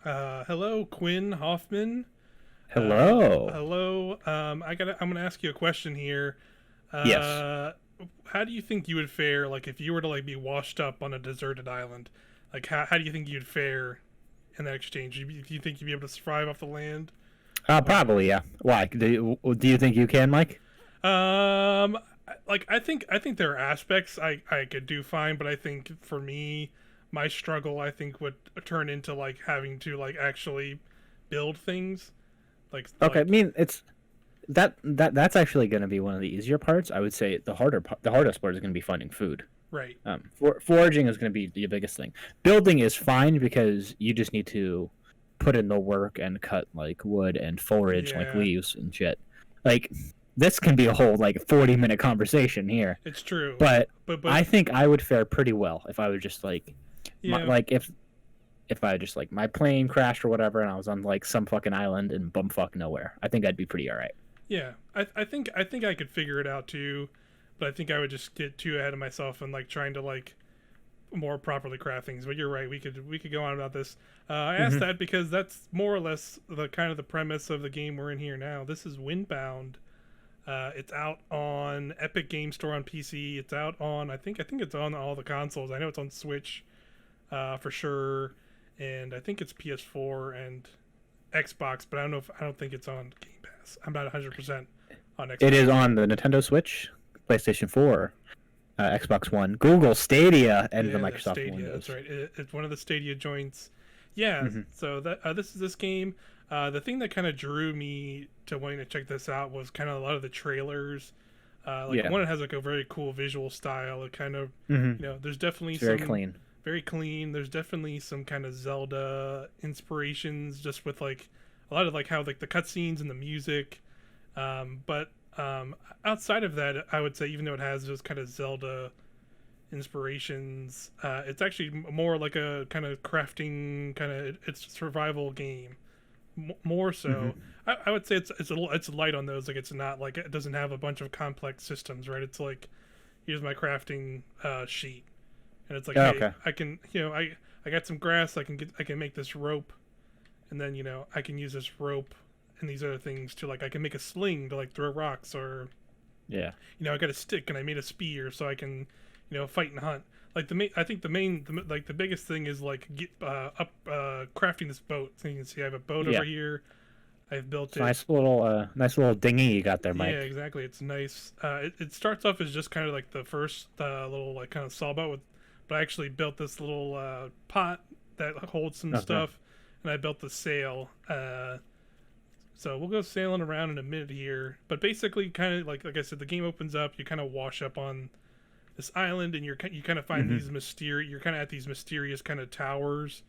Hello, Quin Hoffman. Hello. Hello. I'm gonna ask you a question here. Yes. Uh, how do you think you would fare, like, if you were to like be washed up on a deserted island? Like, how do you think you'd fare in that exchange? Do you think you'd be able to survive off the land? Or, Probably, yeah. Why? Do you think you can, Mike? um, like I think there are aspects I could do fine, but I think for me, my struggle I think would turn into like having to like actually build things like Okay, I like mean, it's that's actually going to be one of the easier parts. I would say the hardest part is going to be finding food. right. Foraging is going to be the biggest thing. Building is fine because you just need to put in the work and cut like wood and forage like Yeah, leaves and shit. Like this can be a whole like 40-minute conversation here. it's true. But But I think I would fare pretty well if I was just yeah, like if I just like my plane crashed or whatever and I was on like some fucking island in bumfuck nowhere. I think I'd be pretty all right. yeah. I think I could figure it out too, but I think I would just get too ahead of myself and like trying to like more properly craft things. But you're right. We could go on about this. I asked Hmm. that because that's more or less the kind of the premise of the game we're in here now. This is Windbound. It's out on Epic Game Store on PC. It's out on I think it's on all the consoles. I know it's on Switch for sure, and I think it's PS4 and Xbox, but I don't think it's on Game Pass. I'm not 100% on It Xbox. is on the Nintendo Switch, PlayStation 4, Xbox One, Google Stadia, and the Yeah, the Microsoft Stadia. That's Windows. right. It's one of the Stadia joints. Yeah. Hmm. So that this is this game. The thing that kind of drew me to wanting to check this out was kind of a lot of the trailers. Like Yeah. one, it has like a very cool visual style. It kind of, Hmm. there's definitely It's very some clean. very clean. There's definitely some kind of Zelda inspirations, just with like a lot of like how like the cutscenes and the music. But outside of that, I would say even though it has those kind of Zelda inspirations, it's actually more like a kind of crafting kind of it's a survival game. More so, Hmm. I would say it's light on those. Like it's not like it doesn't have a bunch of complex systems, right? It's like here's my crafting sheet, and it's like, Oh, hey, okay. I can, I got some grass. I can make this rope, and then I can use this rope and these other things to like I can make a sling to like throw rocks, or Yeah. I got a stick and I made a spear so I can fight and hunt. Like I think like the biggest thing is like get up crafting this boat. So you can see I have a boat over Yeah. here. I've built It's a it. nice little dinghy you got there, Yeah, Mike. exactly. It's nice. It starts off as just kind of like the first little like kind of sawboat with, but I actually built this little pot that holds some Okay. stuff, and I built the sail. So we'll go sailing around in a minute here, but basically, kind of like I said, the game opens up. You kind of wash up on this island, and you kind of find Hmm. these mysterious. You're kind of at these mysterious kind of towers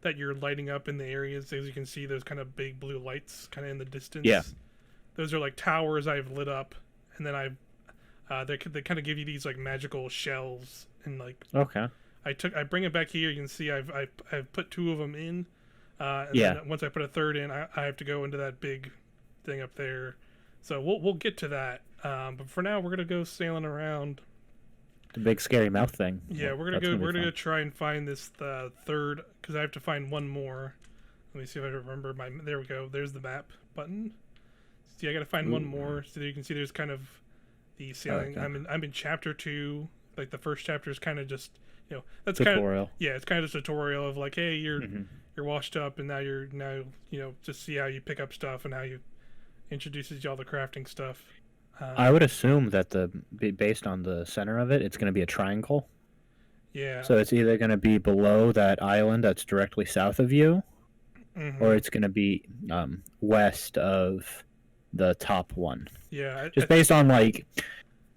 that you're lighting up in the areas. As you can see, those kind of big blue lights kind of in the Yeah. distance. Those are like towers I've lit up, and then they kind of give you these like magical shells, and like Okay. I bring it back here. You can see I've put two of them in, and Yeah. then once I put a third in, I have to go into that big thing up there. So we'll get to that. But for now, we're gonna go sailing around. The big scary mouth thing. Yeah, Well, that's gonna be we're gonna go fun. try and find this third because I have to find one more. Let me see if I remember my. There we go. There's the map button. See, I gotta find one Ooh. more so that you can see. There's kind of the sailing. Okay. I'm in chapter two. Like the first chapter is kind of just that's kind of Tutorial. yeah, it's kind of just a tutorial of like, hey, Hmm. you're washed up and now just see how you pick up stuff and how you introduces you all the crafting stuff. I Um, would assume that based on the center of it, it's going to be a triangle. yeah. So it's either going to be below that island that's directly south of you, or Hmm. it's going to be west of the top one. Yeah. Just based on like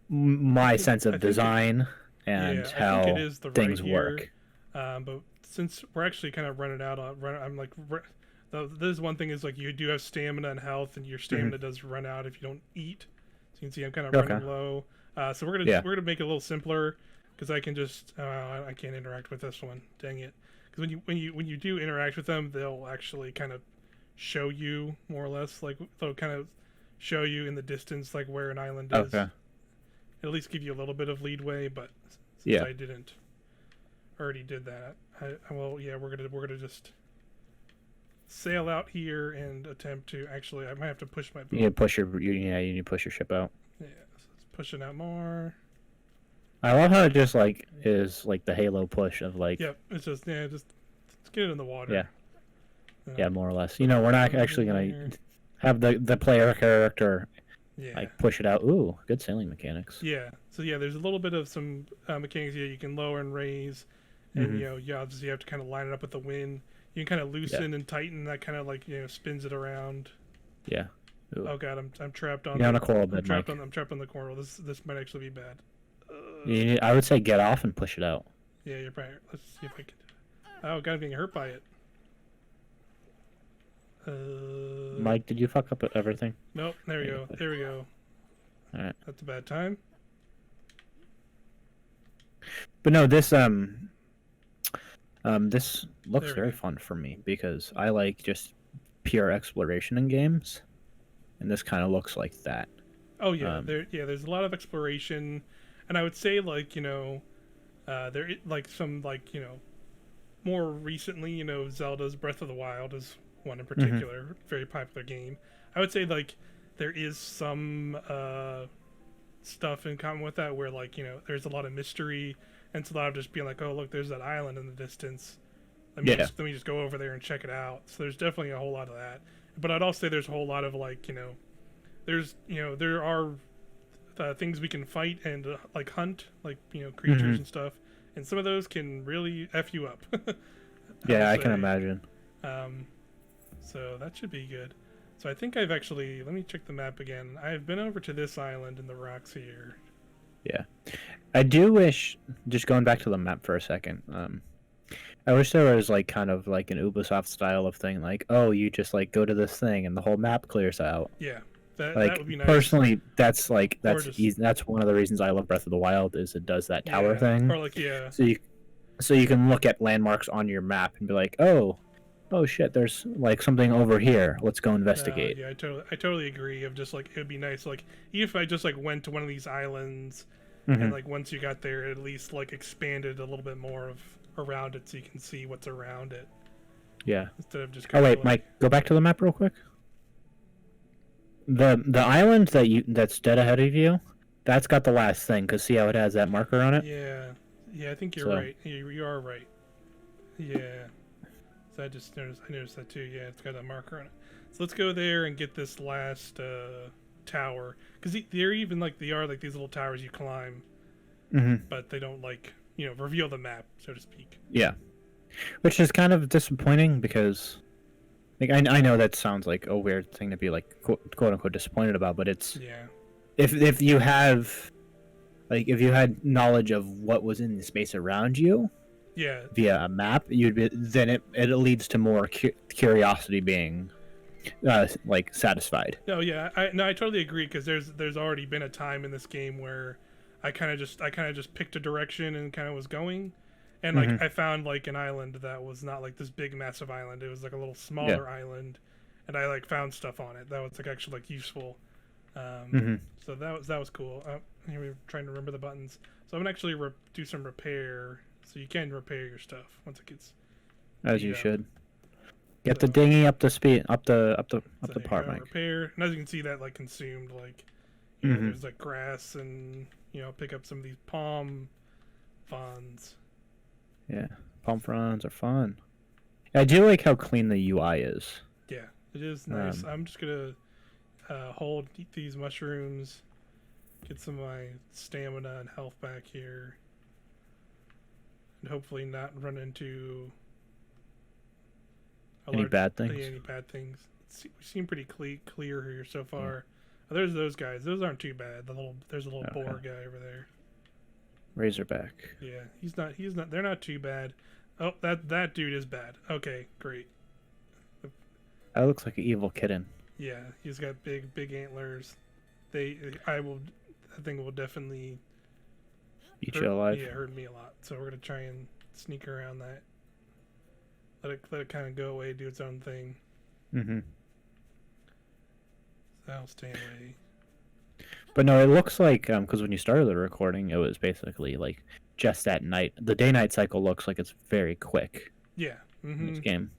my sense I of think it. design and Yeah, I think it how is the right things here. work. But since we're actually kind of running out on I'm like this one thing is like you do have stamina and health, and your Hmm. stamina does run out if you don't eat. So you can see I'm kind of Okay. running low. So Yeah. we're gonna make it a little simpler because I can just I can't interact with this one. Dang it! Because when you do interact with them, they'll actually kind of show you more or less like they'll kind of show you in the distance like where an island is. Okay. At least give you a little bit of leadway, but since Yeah. I didn't already did that, well, yeah, we're gonna just sail out here and attempt to actually. I might have to push my boat. You need to push you need to push your ship out. Yeah, so it's pushing out more. I love how it just like is like the Halo push of like. Yep, it's just let's get it in the water. Yeah. Yeah, more or less. We're not actually gonna have the player character like push it out. Ooh, good sailing mechanics. Yeah. So yeah, there's a little bit of some mechanics here. You can lower and raise, and you obviously have to kind of line it up with the wind. You can kind of loosen and tighten. That kind of like spins it around. Yeah. Ooh. Oh god, I'm trapped on. You're on a coral bed, I'm trapped on the coral. This might actually be bad. I would say get off and push it out. Yeah, you're probably. Let's see if I can. Oh god, I'm getting hurt by it. Mike, did you fuck up everything? Nope. There we go. There we go. All right. That's a bad time. But no, this looks very fun for me because I like just pure exploration in games, and this kind of looks like that. Oh yeah, there's a lot of exploration, and I would say like there like some like more recently Zelda's Breath of the Wild is one in particular, very popular game. I would say like there is some stuff in common with that where like there's a lot of mystery and it's a lot of just being like, oh look, there's that island in the distance. Let me just go over there and check it out. So there's definitely a whole lot of that. But I'd also say there's a whole lot of like there are things we can fight and like hunt like creatures and stuff, and some of those can really f you up. I can imagine. So that should be good. So I think I've actually, let me check the map again. I've been over to this island in the rocks here. Yeah. I do wish, just going back to the map for a second, I wish there was like kind of like an Ubisoft style of thing, like, oh, you just like go to this thing and the whole map clears out. Yeah. That would be nice. Personally, that's easy. That's one of the reasons I love Breath of the Wild is it does that tower thing. Or like So you can look at landmarks on your map and be like, oh shit, there's like something over here. Let's go investigate. I totally agree. Of just like it would be nice, like even if I just like went to one of these islands, and like once you got there, at least like expanded a little bit more of around it, so you can see what's around it. Yeah. Instead of just. Oh wait, Mike, go back to the map real quick. The island that's dead ahead of you, that's got the last thing. Cause see how it has that marker on it. Yeah, I think you're right. You are right. Yeah. So I noticed that too. Yeah, it's got a marker on it. So let's go there and get this last tower, because they're even like they are like these little towers you climb, but they don't like reveal the map, so to speak. Yeah, which is kind of disappointing because, like, I know that sounds like a weird thing to be like quote unquote disappointed about, but it's if you have like if you had knowledge of what was in the space around you. Yeah. Via a map, then it leads to more curiosity being like satisfied. No, yeah, I totally agree, because there's already been a time in this game where I kind of just picked a direction and kind of was going, and like I found like an island that was not like this big massive island. It was like a little smaller island, and I like found stuff on it that was like actually like useful. So that was cool. We were trying to remember the buttons, so I'm gonna actually do some repair. So you can repair your stuff once it gets. As you should. Get the dinghy up the speed, up the part, Mike. Repair, and as you can see, that like consumed like, there's like grass, and pick up some of these palm fronds. Yeah, palm fronds are fun. I do like how clean the UI is. Yeah, it is nice. I'm just gonna eat these mushrooms, get some of my stamina and health back here. And hopefully not run into any bad things. Any bad things. We seem pretty clear here so far. Oh, there's those guys. Those aren't too bad. There's a little boar guy over there. Razorback. Yeah, he's not. They're not too bad. Oh, that dude is bad. Okay, great. That looks like an evil kitten. Yeah, he's got big antlers. That thing will definitely. Eat you alive? Yeah, it hurt me a lot. So we're gonna try and sneak around that. Let it kind of go away, do its own thing. That'll stay away. But no, it looks like because when you started the recording, it was basically like just at night. The day-night cycle looks like it's very quick. Yeah. In this game.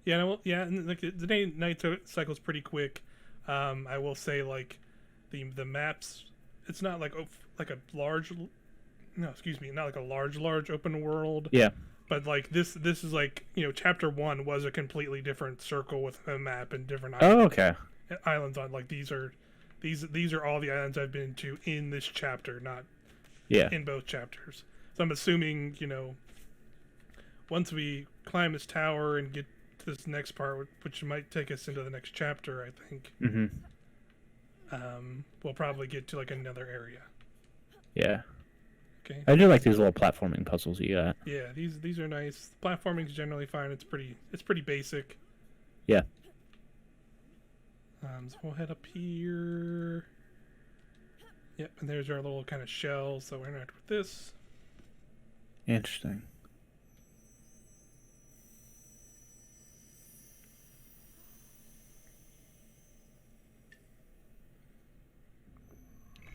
Yeah, yeah, and like the day night cycle's pretty quick. I will say like the maps, it's not like like a large, no, excuse me, not like a large open world. Yeah. But like this is like, chapter 1 was a completely different circle with a map and different Oh, okay. islands on. Like these are all the islands I've been to in this chapter, not in both chapters. So I'm assuming, once we climb this tower and get to this next part, which might take us into the next chapter, I think, we'll probably get to like another area. Yeah. Okay. I do like these little platforming puzzles you got. Yeah, these are nice. Platforming's generally fine. It's pretty basic. Yeah. So we'll head up here. Yep, and there's our little kind of shell, so we're interact with this. Interesting.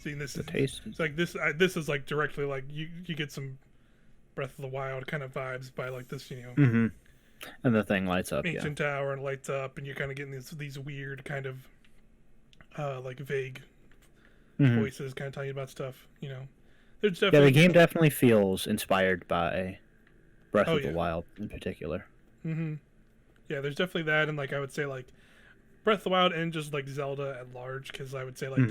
See, this the is taste. It's like this. This is like directly like you get some Breath of the Wild kind of vibes by like this, And the thing lights up. ancient tower and lights up, and you're kind of getting these weird kind of like vague voices kind of telling you about stuff. There's definitely the game definitely feels inspired by Breath of the Wild in particular. Yeah, there's definitely that, and like I would say like Breath of the Wild and just like Zelda at large, because I would say like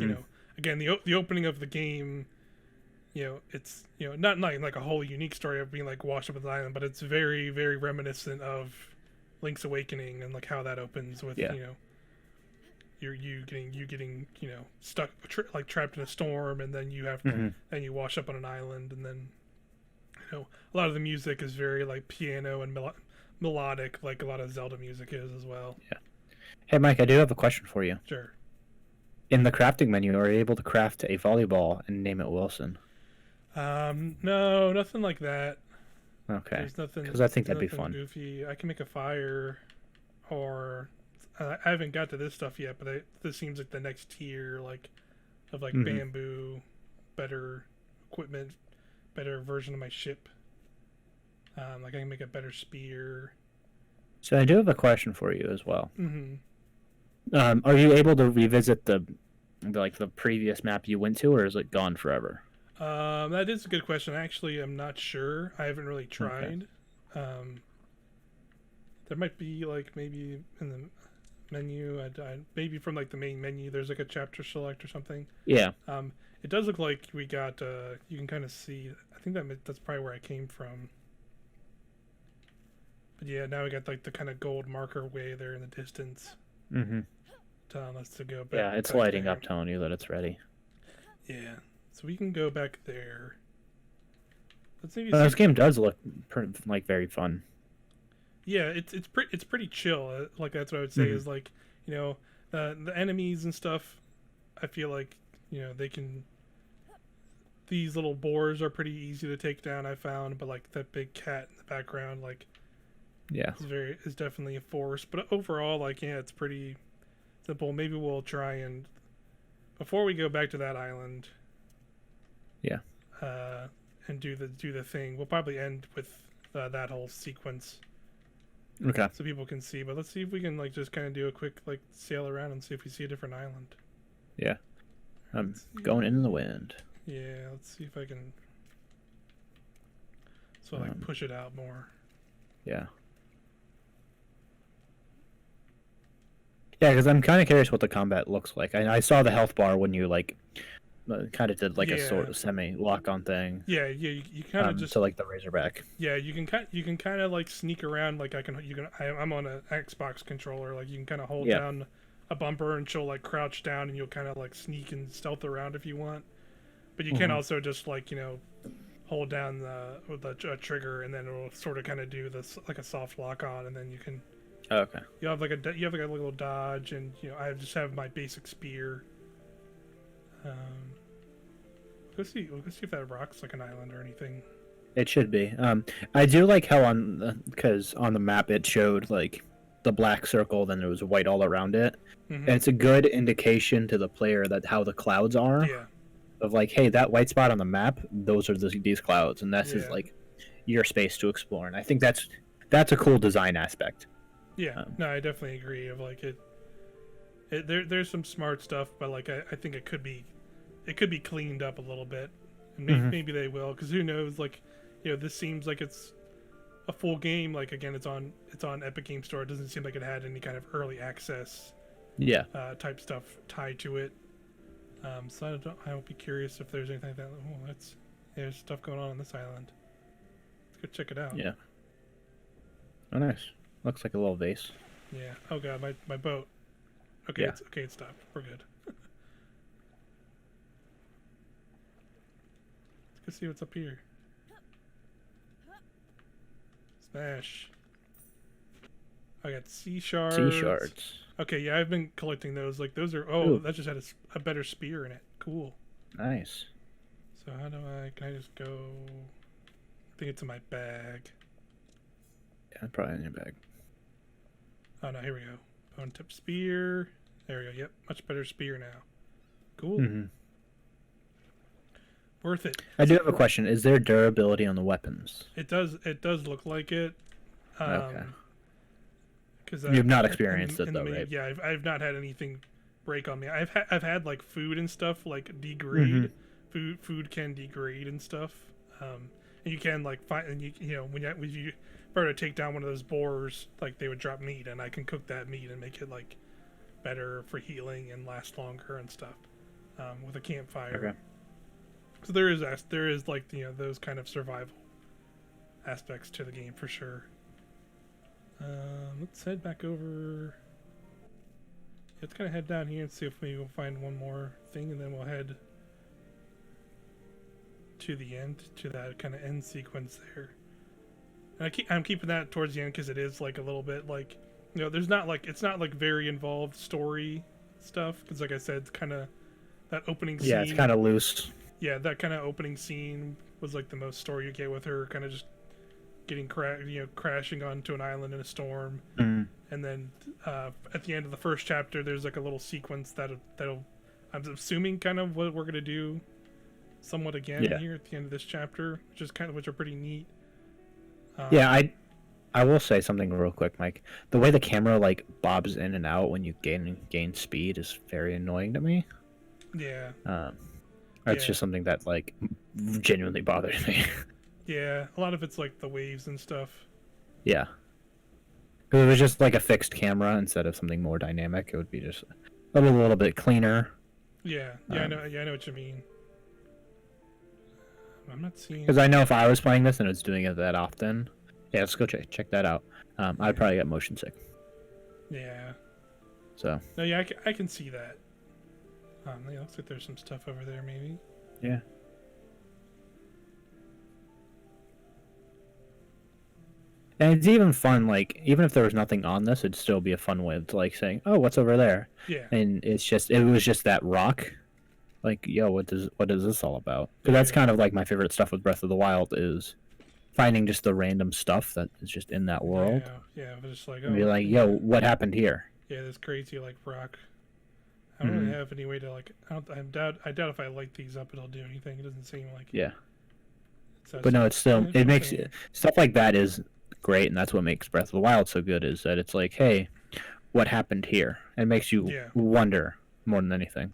again the opening of the game, it's not like a wholly unique story of being like washed up with an island, but it's very, very reminiscent of Link's Awakening and like how that opens with you getting stuck like trapped in a storm, and then you have to, then you wash up on an island, and then a lot of the music is very like piano and melodic, like a lot of Zelda music is as well. Yeah. Hey Mike, I do have a question for you. Sure. In the crafting menu, are you able to craft a volleyball and name it Wilson? No, nothing like that. Okay. There's nothing, because I think that'd be fun. Goofy. I can make a fire, or I haven't got to this stuff yet, but this seems like the next tier, like of like bamboo, better equipment, better version of my ship. Like I can make a better spear. So I do have a question for you as well. Are you able to revisit the previous map you went to, or is it gone forever? That is a good question. Actually, I'm not sure. I haven't really tried. Okay. There might be like maybe in the menu, maybe from like the main menu, there's like a chapter select or something. Yeah. It does look like we got. You can kind of see. I think that's probably where I came from. But yeah, now we got like the kind of gold marker way there in the distance. Telling us to go back. Yeah, it's lighting up, telling you that it's ready. Yeah, so we can go back there. Let's maybe. This game does look like very fun. Yeah, it's pretty chill. Like that's what I would say is like the enemies and stuff. I feel like they can. These little boars are pretty easy to take down. I found, but like that big cat in the background, like. Yeah, is definitely a force, but overall, like, yeah, it's pretty simple. Maybe we'll try and before we go back to that island, and do the thing. We'll probably end with that whole sequence, okay, so people can see. But let's see if we can like just kind of do a quick like sail around and see if we see a different island. Yeah, I'm going into the wind. Yeah, let's see if I can. So like push it out more. Yeah. Yeah, because I'm kind of curious what the combat looks like. I saw the health bar when you like kind of did like a sort of semi lock-on thing. Yeah, you kind of just to like the Razorback. Yeah, you can kind of like sneak around. Like I'm on an Xbox controller. Like you can kind of hold down a bumper and she'll like crouch down, and you'll kind of like sneak and stealth around if you want. But you can also just like hold down the trigger, and then it'll sort of kind of do this like a soft lock on, and then you can. Oh, okay. You have like a little dodge, and I just have my basic spear. Let's see if that rock's like an island or anything. It should be. I do like how because on the map it showed like the black circle, then there was white all around it, and it's a good indication to the player that how the clouds are. Yeah. Of like, hey, that white spot on the map, those are these clouds, and this is like your space to explore, and I think that's a cool design aspect. Yeah, no, I definitely agree. Of like there's some smart stuff, but like I think it could be cleaned up a little bit, and maybe they will, because who knows? Like, this seems like it's a full game. Like again, it's on Epic Game Store. It doesn't seem like it had any kind of early access, type stuff tied to it. So I will be curious if there's anything like that. Oh, there's stuff going on this island. Let's go check it out. Yeah. Oh, nice. Looks like a little vase. Yeah. Oh god, my boat. Okay, Yeah. It stopped. We're good. Let's go see what's up here. Smash. I got sea shards. Sea shards. Okay, yeah, I've been collecting those. Like, those are... that just had a better spear in it. Cool. Nice. So how do can I just go... I think it's in my bag. Yeah, probably in your bag. Oh, no, here we go. Bone tip spear. There we go. Yep, much better spear now. Cool. Worth it. I do have a question. Is there durability on the weapons? It does look like it. Okay. Because you've not experienced it though, right? Yeah, I've not had anything break on me. I've had like food and stuff like degrade. Food can degrade and stuff. And you can like find, and when you were to take down one of those boars, like they would drop meat, and I can cook that meat and make it like better for healing and last longer and stuff, with a campfire. Okay. So there is like those kind of survival aspects to the game for sure. Let's head back over. Let's kind of head down here and see if we will find one more thing, and then we'll head to the end, to that kind of end sequence there. And I'm keeping that towards the end because it is like a little bit like, there's not like, it's not like very involved story stuff, because like I said, it's kind of that opening scene. Yeah, it's kind of loose. Yeah, that kind of opening scene was like the most story you get with her kind of just getting crashing onto an island in a storm. And then at the end of the first chapter, there's like a little sequence that'll I'm assuming kind of what we're gonna do somewhat again here at the end of this chapter, which are pretty neat. I will say something real quick, Mike. The way the camera like bobs in and out when you gain speed is very annoying to me. Yeah. That's just something that like genuinely bothers me. Yeah, a lot of it's like the waves and stuff. Yeah. If it was just like a fixed camera instead of something more dynamic, it would be just a little bit cleaner. Yeah, I know what you mean. I'm not seeing. Because I know if I was playing this and it's doing it that often, let's go check that out. I'd probably get motion sick. Yeah. So. No, yeah, I can see that. It looks like there's some stuff over there, maybe. Yeah. And it's even fun, like, even if there was nothing on this, it'd still be a fun way of, like, saying, oh, what's over there? Yeah. And it was just that rock. Like, yo, what is this all about? Because that's kind of, like, my favorite stuff with Breath of the Wild is finding just the random stuff that is just in that world. Yeah, but just like, and be like, yo, what happened here? Yeah, this crazy, like, rock. I don't really have any way to, like, I doubt if I light these up it'll do anything. It doesn't seem like. Yeah. But no, it's still, it makes, stuff like that is great, and that's what makes Breath of the Wild so good, is that it's like, hey, what happened here? It makes you wonder more than anything.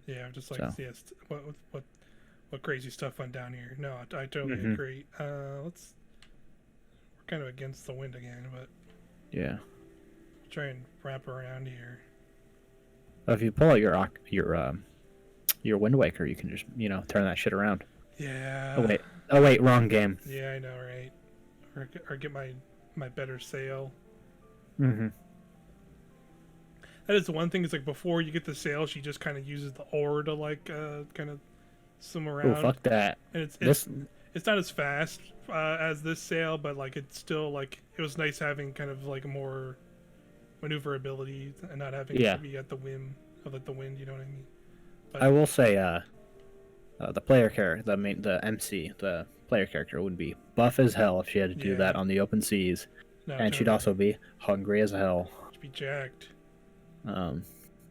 Yeah, just like, yes, what crazy stuff went down here. No, I totally agree. We're kind of against the wind again, but yeah, try and wrap around here. If you pull out your Wind Waker, you can just turn that shit around. Yeah. Oh wait, wrong game. Yeah, I know, right? Or get my better sail. Mm-hmm. That is the one thing. Is like before you get the sail, she just kind of uses the oar to like kind of swim around. Oh, fuck that! And it's not as fast as this sail, but like it's still like it was nice having kind of like more maneuverability and not having to be at the whim of like the wind. You know what I mean? But I will say, the player character, the MC, the player character would be buff as hell if she had to do that on the open seas, and she'd also be hungry as hell. She'd be jacked.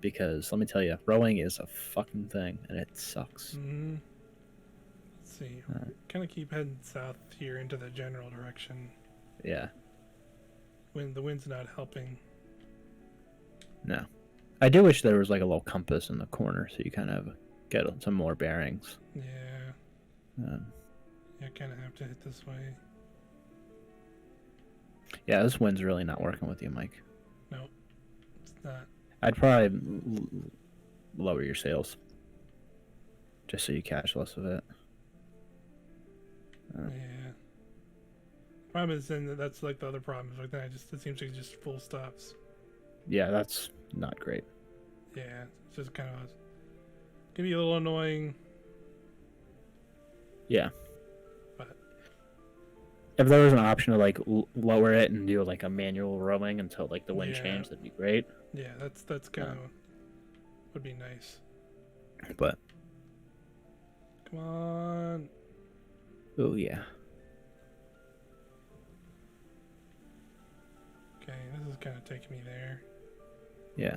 Because let me tell you, rowing is a fucking thing, and it sucks. Mm-hmm. Let's see. Kind of keep heading south here into the general direction. Yeah. The wind's not helping. No. I do wish there was like a little compass in the corner so you kind of get some more bearings. Yeah. Yeah, I kind of have to hit this way. Yeah, this wind's really not working with you, Mike. Nope, it's not. I'd probably lower your sails, just so you catch less of it. Yeah. Problem is, then that's like the other problem. Is like that, it seems like just full stops. Yeah, that's not great. Yeah, it's just kind of can be a little annoying. Yeah. But if there was an option to like lower it and do like a manual rowing until like the wind changed, that'd be great. Yeah, that's kind of would be nice. But come on. Oh yeah. Okay, this is kind of taking me there. Yeah.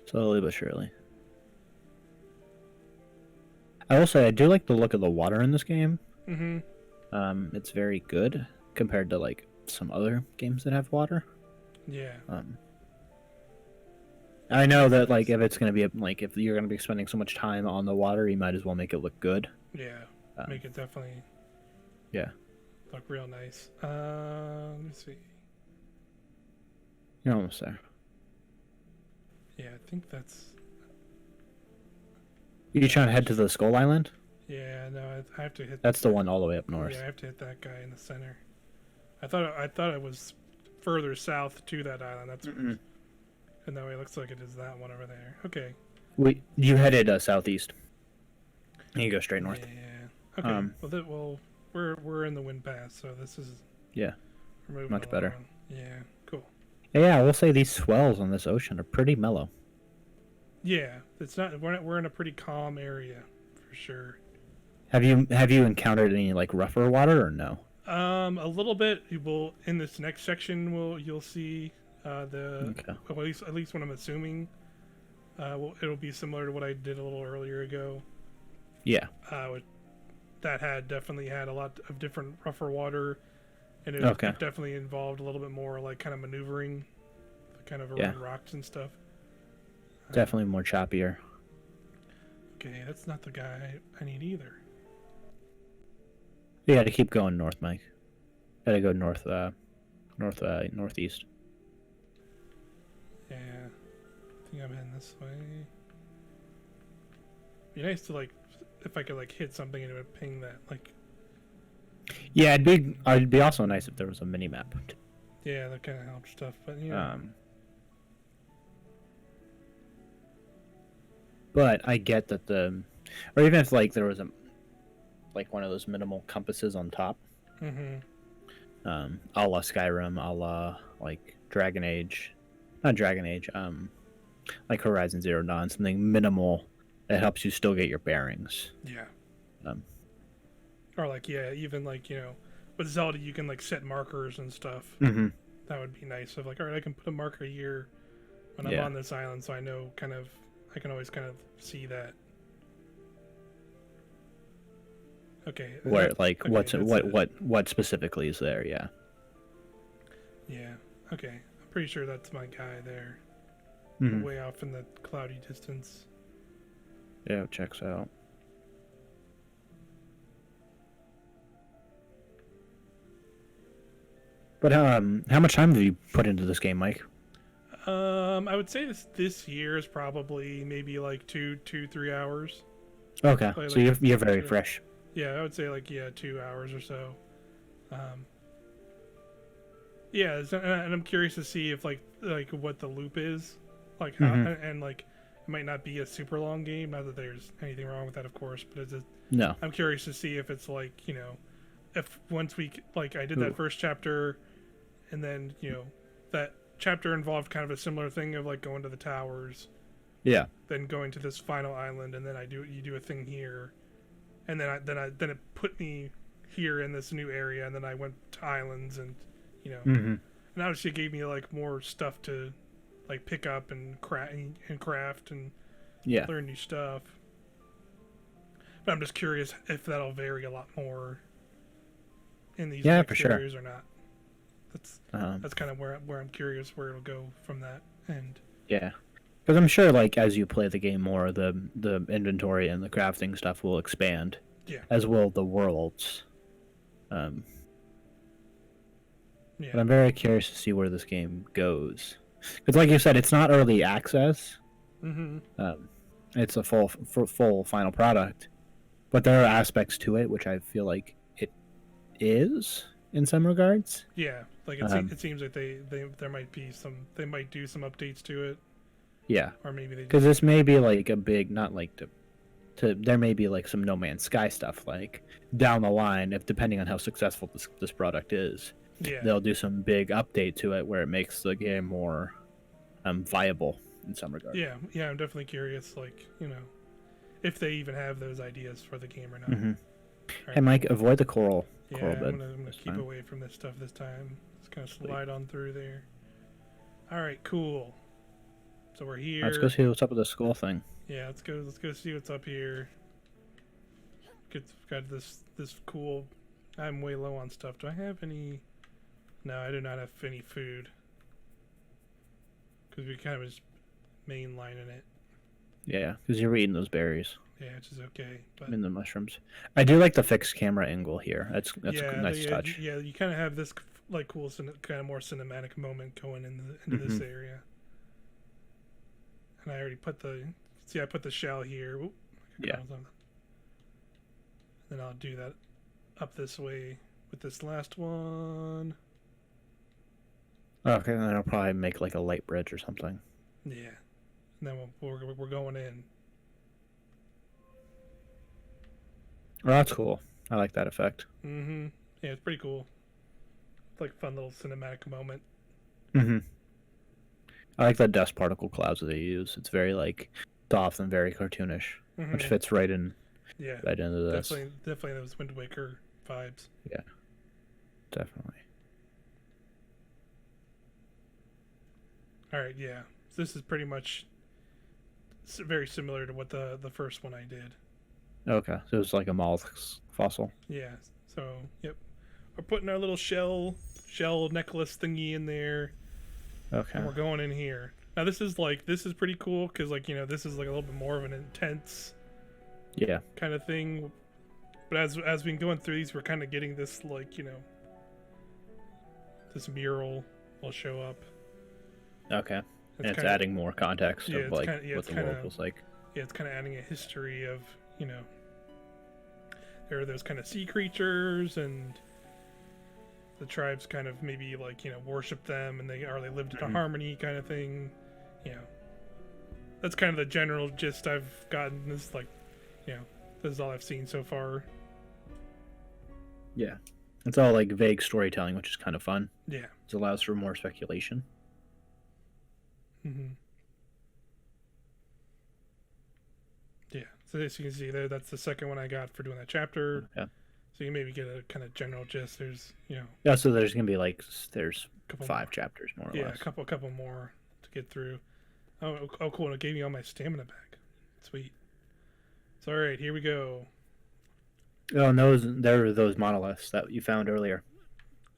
Slowly but surely. I will say I do like the look of the water in this game. Mm-hmm. It's very good compared to like some other games that have water. Yeah. I know that like if it's gonna be like if you're gonna be spending so much time on the water, you might as well make it look good. Yeah. Make it definitely. Yeah. Look real nice. Let me see. You're almost there. Yeah, I think that's. You trying to head to the Skull Island? Yeah, no, I have to hit. That's the one all the way up north. Yeah, I have to hit that guy in the center. I thought it was further south to that island. That's. And that way, it looks like it is that one over there. Okay. You headed southeast. And you go straight north. Yeah. Okay. Well, we're in the wind pass, so this is. Yeah. Much better. Yeah. Cool. Yeah, I will say these swells on this ocean are pretty mellow. Yeah, it's not. We're in a pretty calm area, for sure. Have you encountered any like rougher water or no? A little bit. Will in this next section, you'll see Okay. well, at least what I'm assuming. It'll be similar to what I did a little earlier ago. Yeah. That definitely had a lot of different rougher water, and it definitely involved a little bit more like kind of maneuvering, kind of around rocks and stuff. Definitely more choppier. Okay, that's not the guy I need either. You got to keep going north, Mike. Got to go northeast. Yeah, I think I'm heading this way. Be nice to like, if I could like hit something and it would ping that like. Yeah, it'd be also nice if there was a mini map. Yeah, that kind of helps stuff, but yeah. But I get that or even if like there was like one of those minimal compasses on top. Mm-hmm. A la Skyrim, a la like Dragon Age, not Dragon Age. Like Horizon Zero Dawn, something minimal that helps you still get your bearings. Yeah. Or like even like with Zelda you can like set markers and stuff. Mm-hmm. That would be nice. Of like, all right, I can put a marker here when I'm on this island, so I know I can always kind of see that. Okay. Where like what specifically is there? Yeah. Yeah. Okay. I'm pretty sure that's my guy there. Mm-hmm. Way off in the cloudy distance. Yeah, it checks out. But how much time have you put into this game, Mike? I would say this year is probably maybe like 3 hours. Okay, probably so like you're very fresh. Yeah, I would say like 2 hours or so. Yeah, and I'm curious to see if like what the loop is, like how and like it might not be a super long game. Not that there's anything wrong with that, of course, but no. I'm curious to see if it's like if once we like I did that first chapter, and then that chapter involved kind of a similar thing of like going to the towers. Yeah. Then going to this final island, and then you do a thing here, and then it put me here in this new area, and then I went to islands, and and obviously it gave me like more stuff to like pick up and craft and learn new stuff. But I'm just curious if that'll vary a lot more in these next areas or not. That's kind of where I'm curious where it'll go from that. And yeah, because I'm sure like as you play the game more, the inventory and the crafting stuff will expand. Yeah. As will the worlds. Yeah. But I'm very curious to see where this game goes. Because, like you said, it's not early access. Mm-hmm. It's a full final product, but there are aspects to it which I feel like it is in some regards. Yeah, like it seems like there might be they might do some updates to it. Yeah, or maybe because this may be like a big, not like there may be like some No Man's Sky stuff like down the line, if depending on how successful this product is. Yeah, they'll do some big update to it where it makes the game more viable in some regard. Yeah, I'm definitely curious, like, if they even have those ideas for the game or not. Mm-hmm. Right. Hey, Mike, avoid the coral bed. I'm gonna keep away from this stuff this time. Just kind of slide on through there. All right, cool. So we're here. Let's go see what's up with the school thing. Yeah, let's go see what's up here. Got this cool. I'm way low on stuff. Do I have any? No, I do not have any food. Because we kind of just mainlining it. Yeah, because you're eating those berries. Yeah, which is okay. But in the mushrooms. I do like the fixed camera angle here. That's a nice touch. Yeah, you kind of have this like cool, kind of more cinematic moment going into this area. And I already put I put the shell here. Oop, yeah. Then I'll do that up this way with this last one. Okay, then I'll probably make like a light bridge or something. Yeah, and then we're going in. Oh, that's cool. I like that effect. Mm-hmm. Yeah, it's pretty cool. It's like a fun little cinematic moment. Mm-hmm. I like the dust particle clouds that they use. It's very like soft and very cartoonish, which fits right in. Yeah, right into this. Definitely those Wind Waker vibes. Yeah, definitely. All right, yeah. So this is pretty much very similar to what the first one I did. Okay, so it's like a mollusk fossil. Yeah. So yep, we're putting our little shell necklace thingy in there. Okay. And we're going in here. Now this is pretty cool because this is like a little bit more of an intense. Yeah. Kind of thing, but as we've been going through these, we're kind of getting this this mural will show up. Okay. And it's adding more context of what the world was like. Yeah, it's kind of adding a history of there are those kind of sea creatures, and the tribes kind of maybe worship them, and they lived in harmony kind of thing. That's kind of the general gist I've gotten. This this is all I've seen so far. Yeah, it's all like vague storytelling, which is kind of fun. Yeah, it allows for more speculation. Mm-hmm. Yeah, so as you can see there, that's the second one I got for doing that chapter. Yeah. So you maybe get a kind of general gist. There's Yeah, so there's gonna be there's 5 chapters more or less. Yeah, a couple more to get through. Oh, cool! And it gave me all my stamina back. Sweet. So all right, here we go. Oh, and there are those monoliths that you found earlier.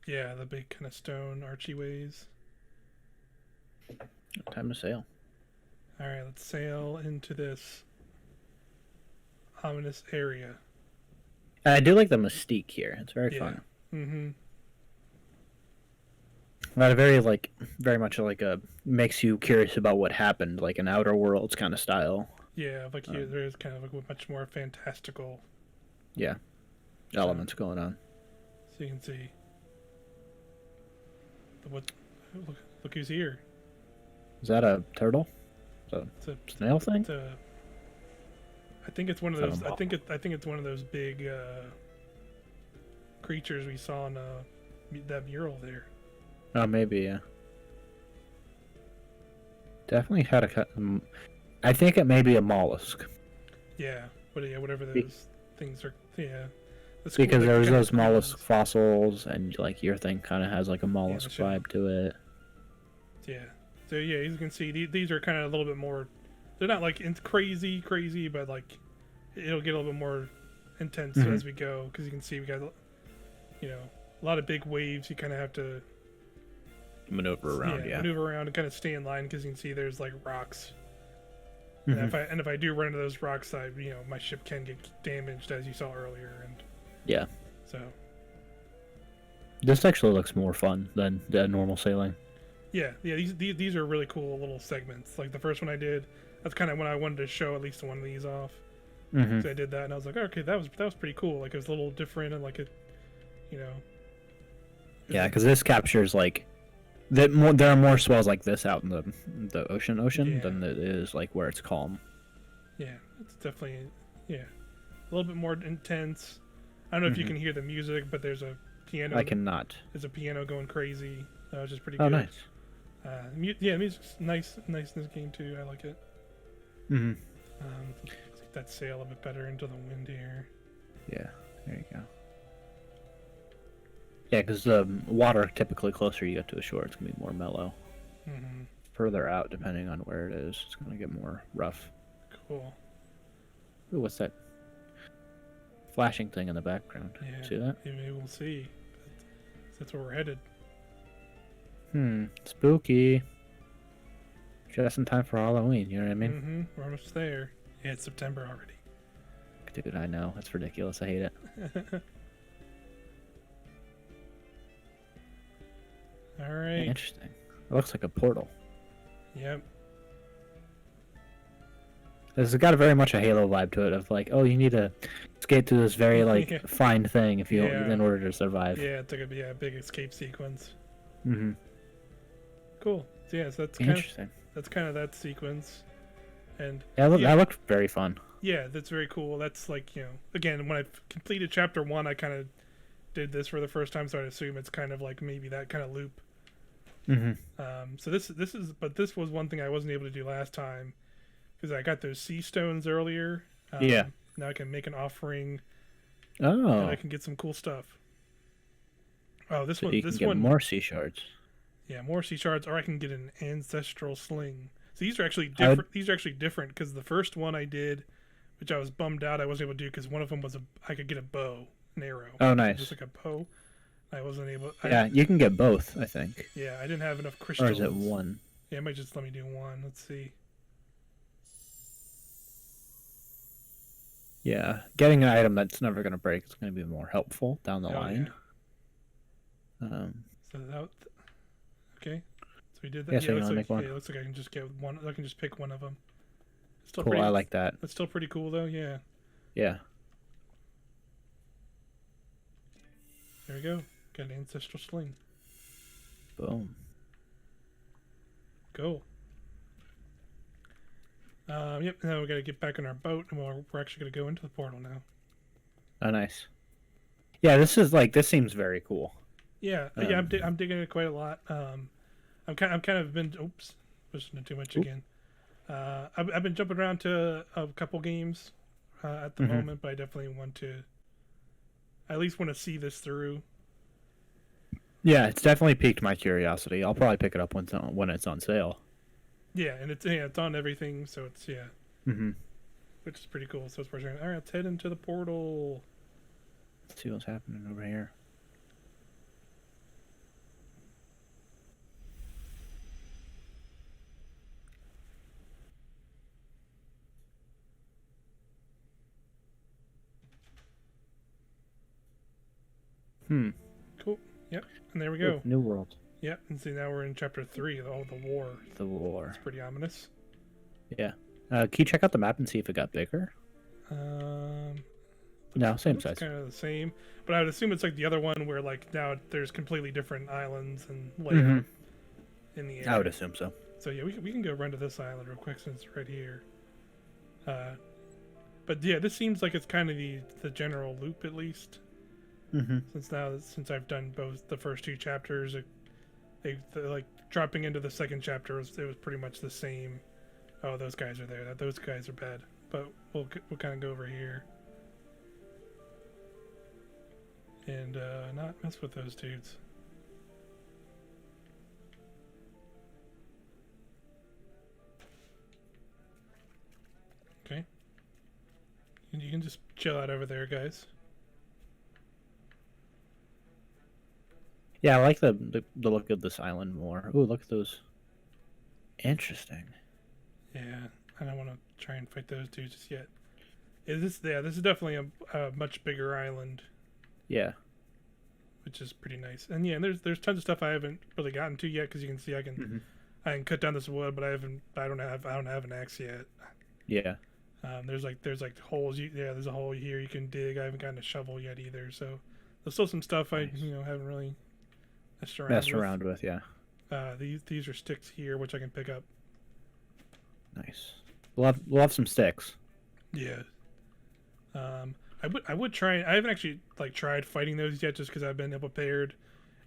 Yeah, the big kind of stone archways. Time to sail. All right, let's sail into this ominous area. I do like the mystique here. It's very fun. Mm-hmm. But very much like a makes you curious about what happened, like an Outer Worlds kind of style. Yeah, there is kind of a much more fantastical. Yeah, elements going on. So you can see. Look who's here. Is that a turtle? It's a snail thing? I think it's one of those. I think it's one of those big creatures we saw in that mural there. Oh, maybe, yeah. Definitely had a cut. I think it may be a mollusk. Yeah, but yeah, whatever those things are. Yeah. Because there's those mollusk fossils, and your thing kind of has like a mollusk vibe to it. Yeah. So yeah, as you can see, these are kind of a little bit more. They're not crazy, but it'll get a little bit more intense as we go, because you can see we got a lot of big waves. You kind of have to maneuver around. Yeah, maneuver around and kind of stay in line because you can see there's like rocks. Mm-hmm. And if I do run into those rocks, my ship can get damaged, as you saw earlier, and yeah. so This actually looks more fun than the normal sailing. yeah. These are really cool little segments. Like the first one I did, that's kind of when I wanted to show at least one of these off. Mm-hmm. So I did that, and I was like, okay, that was pretty cool. Like it was a little different, and like it, you know. Yeah, because this captures like there are more swells like this out in the ocean than it is like where it's calm. Yeah, it's definitely a little bit more intense. I don't know if you can hear the music, but there's a piano. I cannot. There's a piano going crazy, which is pretty Oh, good. Nice. Music's nice in this game too. I like it. Mm-hmm. Let's get that sail a bit better into the wind here. Yeah, there you go. Yeah, because the water typically closer you get to the shore, it's gonna be more mellow. Mm-hmm. Further out, depending on where it is, it's gonna get more rough. Cool. Ooh, what's that flashing thing in the background? Yeah. See that? Maybe we'll see. That's where we're headed. Spooky. Just in time for Halloween, you know what I mean? Mm-hmm. We're almost there. Yeah, it's September already. Dude, I know. That's ridiculous. I hate it. All right. Interesting. It looks like a portal. Yep. It's got a very much a Halo vibe to it of like, oh, you need to skate through this very like fine thing if you in order to survive. Yeah, it's like a big escape sequence. Mm-hmm. Cool. So yeah, so Interesting. That's kind of that sequence. And yeah, that looked very fun. Yeah, that's very cool. That's like, again, when I completed chapter 1, I kind of did this for the first time, so I'd assume it's kind of like maybe that kind of loop. Mm-hmm. So this was one thing I wasn't able to do last time because I got those sea stones earlier. Yeah. Now I can make an offering. Oh. And I can get some cool stuff. Oh, this one. You can get more sea shards. Yeah, more sea shards, or I can get an ancestral sling. So these are actually different. These are actually different because the first one I did, which I was bummed out I wasn't able to do because one of them was I could get a bow, an arrow. Oh, nice. Just like a bow. I wasn't able. Yeah, you can get both, I think. Yeah, I didn't have enough crystals. Or is it one? Yeah, it might just let me do one. Let's see. Yeah, getting an item that's never going to break is going to be more helpful down the line. Yeah. So that. Okay. So we did that. Yeah, so it make one. looks like I can just get one. I can just pick one of them. Still cool. I like that. It's still pretty cool though. Yeah. Yeah. There we go. Got an ancestral sling. Boom. Go. Yep. Now we got to get back on our boat, and we're actually going to go into the portal now. Oh, nice. Yeah, this seems very cool. Yeah, I'm digging it quite a lot. I'm kind of been pushing it too much again. I've been jumping around to a couple games at the moment, but I definitely want to at least want to see this through. Yeah, it's definitely piqued my curiosity. I'll probably pick it up when it's on sale. Yeah, and it's on everything, so it's which is pretty cool. So it's all right. Let's head into the portal. Let's see what's happening over here. Cool. Yep. And there we go. Ooh, new world. Yep. And see, now we're in chapter 3. The war. The war. It's pretty ominous. Yeah. Can you check out the map and see if it got bigger? No, same size. Kind of the same, but I would assume it's like the other one where like now there's completely different islands and layout in the area. I would assume so. So yeah, we can go run to this island real quick since it's right here. But yeah, this seems like it's kind of the general loop at least. Since I've done both the first 2 chapters, they like dropping into the second chapter it was pretty much the same. Oh, those guys are there. Those guys are bad. But we'll kind of go over here and not mess with those dudes. Okay. And you can just chill out over there, guys. Yeah, I like the look of this island more. Ooh, look at those. Interesting. Yeah, I don't want to try and fight those dudes just yet. This is definitely a much bigger island. Yeah. Which is pretty nice. And yeah, there's tons of stuff I haven't really gotten to yet because you can see I can cut down this wood, but I don't have an axe yet. Yeah. There's holes. There's a hole here you can dig. I haven't gotten a shovel yet either. So there's still some stuff I haven't really messed around with. Yeah. These are sticks here which I can pick up. Nice. We'll have some sticks. Yeah. I would try. I haven't actually tried fighting those yet, just because I've been ill prepared.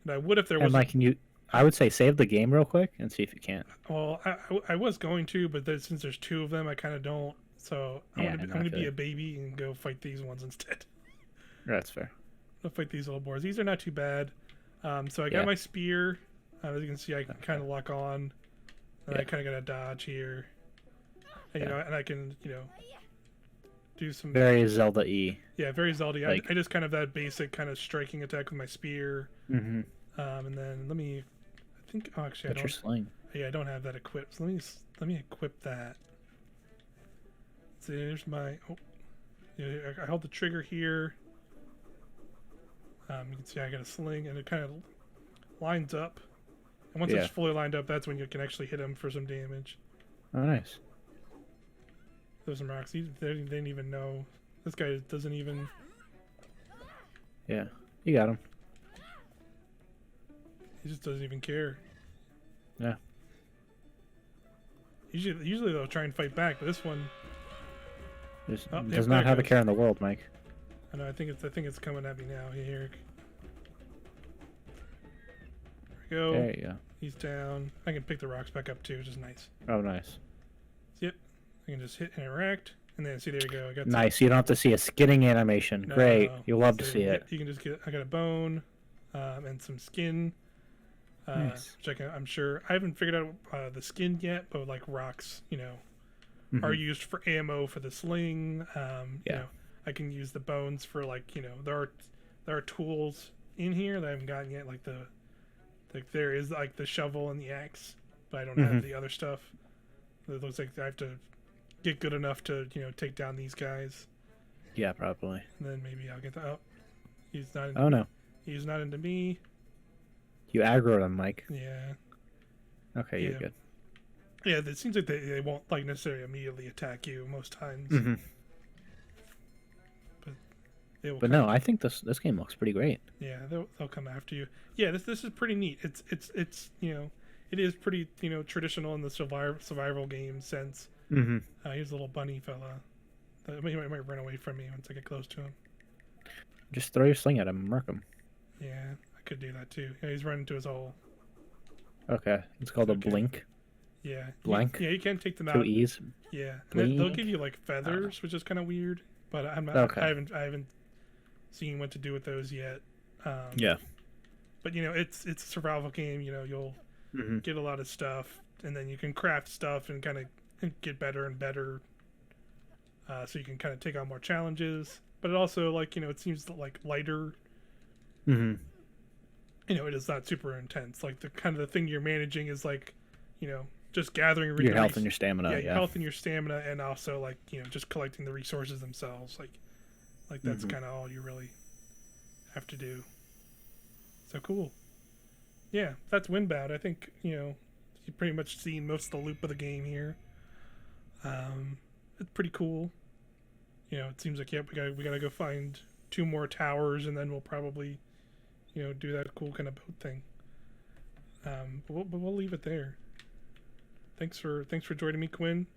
And I would if there was. And I would say save the game real quick and see if you can. Well, I was going to, but since there's two of them, I kind of don't. So I'm gonna be a baby and go fight these ones instead. That's fair. I'll fight these little boars. These are not too bad. So I got my spear. As you can see, I can kind of lock on. And I kind of got to dodge here. And, and I can do some very Zelda-y. Yeah, very Zelda-y. I just kind of that basic kind of striking attack with my spear. Mm-hmm. And then I think actually I don't. Your sling. Yeah, I don't have that equipped. So let me equip that. So there's my. I held the trigger here. You can see I got a sling, and it kind of lines up. And once it's fully lined up, that's when you can actually hit him for some damage. Oh, nice. There's some rocks. They didn't even know. This guy doesn't even. Yeah, you got him. He just doesn't even care. Yeah. Usually they'll try and fight back, but this one does not have a care in the world, Mike. I know. I think it's coming at me now. Here. There we go. There you go. He's down. I can pick the rocks back up too, which is nice. Oh, nice. Yep. I can just hit interact, and then see, there you go. I got nice. You don't have to see a skidding animation. No, Great. You'll love to see it. You can just get. I got a bone, and some skin. Nice. Which I'm sure I haven't figured out the skin yet, but rocks, are used for ammo for the sling. I can use the bones for there are tools in here that I haven't gotten yet, there is the shovel and the axe, but I don't have the other stuff. It looks like I have to get good enough to take down these guys. Yeah, probably. And then maybe I'll get the he's not. No. He's not into me. You aggroed him, Mike. Yeah. Okay, you're good. Yeah, it seems like they won't necessarily immediately attack you most times. Mm-hmm. But they will. But no, I think this game looks pretty great. Yeah, they'll come after you. Yeah, this is pretty neat. It's it is pretty traditional in the survival game sense. Mm-hmm. Here's a little bunny fella. He might run away from me once I get close to him. Just throw your sling at him and mark him. Yeah, I could do that too. Yeah, he's running to his hole. Okay, it's called a blink. Yeah. Blank. You can't take them out. 2 E's. Yeah, and they'll give you feathers, which is kind of weird. But I'm not. Okay. I haven't seen what to do with those yet. Yeah. But it's a survival game. You'll get a lot of stuff, and then you can craft stuff and kind of get better and better. So you can kind of take on more challenges. But it also it seems lighter. Mm-hmm. It is not super intense. The kind of the thing you're managing is just gathering your health and your stamina. Yeah, your health and your stamina, and also just collecting the resources themselves. That's kind of all you really have to do. So cool. Yeah, that's Windbound. I think you've pretty much seen most of the loop of the game here. It's pretty cool. It seems like we gotta go find 2 more towers, and then we'll probably do that cool kind of boat thing. But we'll leave it there. Thanks for joining me, Quinn.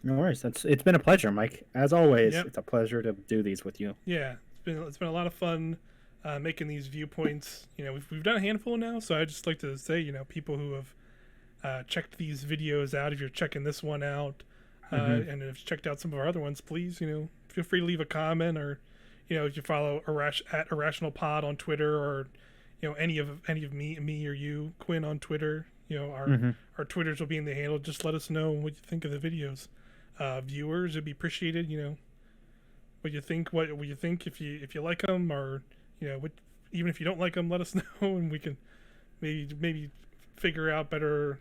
No worries. It's been a pleasure, Mike. As always, It's a pleasure to do these with you. Yeah, it's been a lot of fun making these viewpoints. We've done a handful now, so I just like to say, people who have checked these videos out, if you're checking this one out, and have checked out some of our other ones, please, feel free to leave a comment, or if you follow at Irrational Pod on Twitter, or any of me or you, Quinn, on Twitter. Our Twitters will be in the handle. Just let us know what you think of the videos. Viewers, it'd be appreciated. What you think if you like them, or even if you don't like them, let us know, and we can maybe figure out better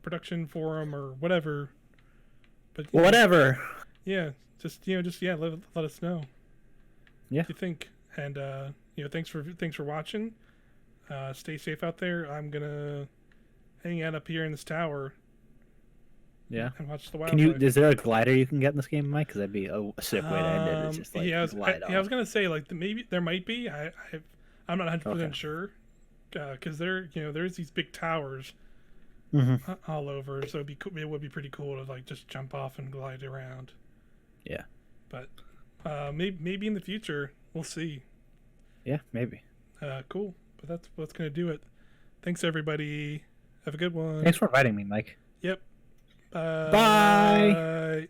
production for them or whatever. But whatever. Yeah, just let us know. Yeah. What you think, and thanks for watching. Stay safe out there. I'm gonna hang out up here in this tower. Yeah. And watch the wildlife. Is there a glider you can get in this game, Mike? Because that'd be a sick way to end it. It's just like I was gonna say like maybe there might be. I'm not 100% sure. Because there's these big towers all over, so it would be pretty cool to like just jump off and glide around. Yeah. But maybe in the future we'll see. Yeah, maybe. Cool. But that's what's gonna do it. Thanks everybody. Have a good one. Thanks for inviting me, Mike. Yep. Bye.